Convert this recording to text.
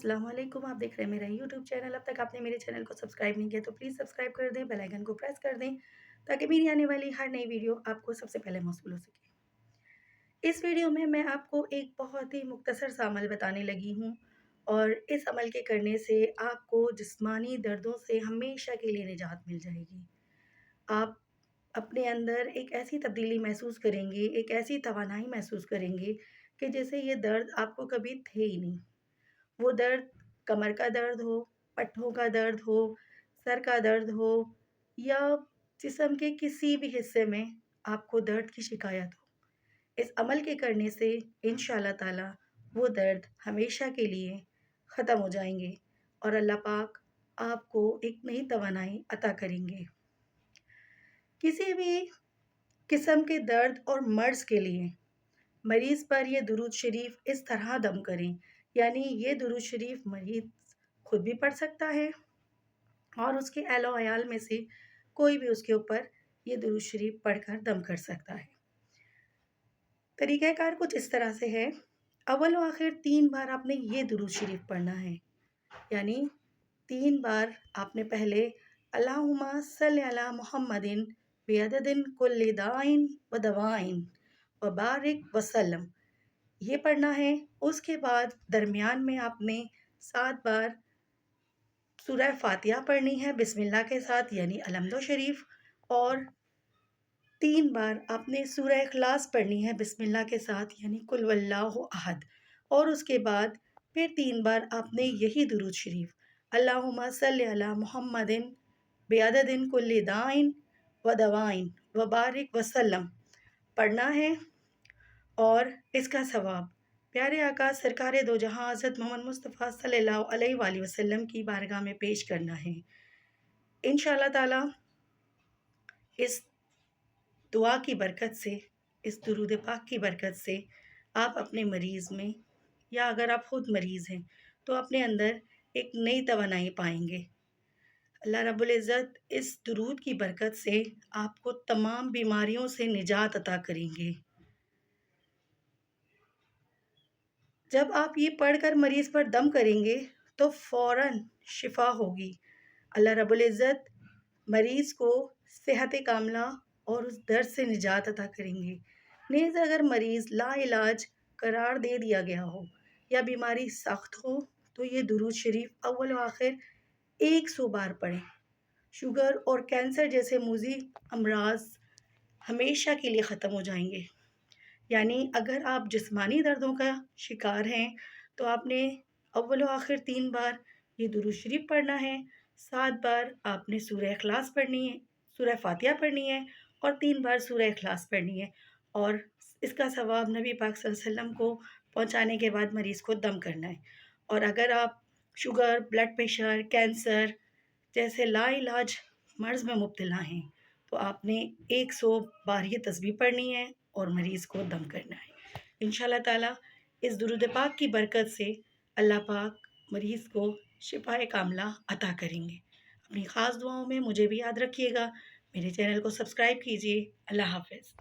अस्सलाम वालेकुम। आप देख रहे हैं मेरा यूट्यूब चैनल। अब तक आपने मेरे चैनल को सब्सक्राइब नहीं किया तो प्लीज़ सब्सक्राइब कर दें, बेल आइकन को प्रेस कर दें ताकि मेरी आने वाली हर नई वीडियो आपको सबसे पहले मौसूल हो सके। इस वीडियो में मैं आपको एक बहुत ही मुख्तसर सा अमल बताने लगी हूँ और इस अमल के करने से आपको जिस्मानी दर्दों से हमेशा के लिए निजात मिल जाएगी। आप अपने अंदर एक ऐसी तब्दीली महसूस करेंगे, एक ऐसी तवानाई महसूस करेंगे कि जैसे ये दर्द आपको कभी थे ही नहीं। वो दर्द कमर का दर्द हो, पट्ठों का दर्द हो, सर का दर्द हो या जिस्म के किसी भी हिस्से में आपको दर्द की शिकायत हो। इस अमल के करने से इंशाअल्लाह ताला वो दर्द हमेशा के लिए ख़त्म हो जाएँगे और अल्लाह पाक आपको एक नई तवानाई अता करेंगे। किसी भी किस्म के दर्द और मर्ज़ के लिए मरीज़ पर ये दुरूद शरीफ इस तरह दम करें, यानी ये दुरूद शरीफ मरीज़ खुद भी पढ़ सकता है और उसके अहलो अयाल में से कोई भी उसके ऊपर ये दुरूद शरीफ पढ़कर दम कर सकता है। तरीक़ाकार कुछ इस तरह से है, अव्वल व आखिर 3 बार आपने ये दुरूद शरीफ पढ़ना है, यानी 3 बार आपने पहले अल्लाहुम्मा सल्लि अला मुहम्मदिन बिअददिन कुल्लि दाइन व दवाइन व बारिक वसल्लम ये पढ़ना है। उसके बाद दरमियान में आपने 7 बार सूरह फ़ातिहा पढ़नी है बिस्मिल्लाह के साथ यानी अलहम्दो शरीफ और 3 बार आपने सूरह इखलास पढ़नी है बिस्मिल्लाह के साथ यानी कुल वल्लाहु अहद और उसके बाद फिर 3 बार आपने यही दुरूद शरीफ अल्लाहुम्मा सल्लि अला मुहम्मदिन बिअददिन कुल्लि दाइन व दवाइन व बारिक वसल्लम पढ़ना है और इसका सवाब प्यारे आका सरकार दो जहां हज़रत मोहम्मद मुस्तफ़ा सल्लल्लाहु अलैहि वसल्लम की बारगाह में पेश करना है। इंशाअल्लाह ताला इस दुआ की बरकत से, इस दुरूद पाक की बरकत से आप अपने मरीज़ में या अगर आप खुद मरीज़ हैं तो अपने अंदर एक नई तवानाई पाएंगे। अल्लाह रब्बुल इज़्ज़त इस दुरूद की बरकत से आपको तमाम बीमारियों से निजात अता करेंगे। जब आप ये पढ़कर मरीज़ पर दम करेंगे तो फ़ौरन शिफ़ा होगी। अल्लाह रब्बुल इज़्ज़त मरीज़ को सेहत कामिला और उस दर्द से निजात अता करेंगे। नेज़ अगर मरीज़ लाइलाज करार दे दिया गया हो या बीमारी सख्त हो तो ये दुरूद शरीफ अव्वल व आखिर 100 बार पढ़ें। शुगर और कैंसर जैसे मुज़ी अमराज़ हमेशा के लिए ख़त्म हो जाएंगे। यानी अगर आप जिस्मानी दर्दों का शिकार हैं तो आपने अव्वल व आखिर 3 बार ये दुरूद शरीफ पढ़ना है, 7 बार आपने सूरह इखलास पढ़नी है, सूरह फ़ातिहा पढ़नी है और 3 बार सूरह इखलास पढ़नी है और इसका सवाब नबी पाक सल्लल्लाहु अलैहि वसल्लम को पहुँचाने के बाद मरीज़ को दम करना है। और अगर आप शुगर, ब्लड प्रेशर, कैंसर जैसे लाइलाज मर्ज़ में मुब्तला हैं तो आपने 100 बार ये तस्बीह पढ़नी है और मरीज़ को दम करना है। इंशाअल्लाह ताला इस दुरूद पाक की बरकत से अल्लाह पाक मरीज़ को शिफ़ाए कामिला अता करेंगे। अपनी ख़ास दुआओं में मुझे भी याद रखिएगा। मेरे चैनल को सब्सक्राइब कीजिए। अल्लाह हाफ़िज़।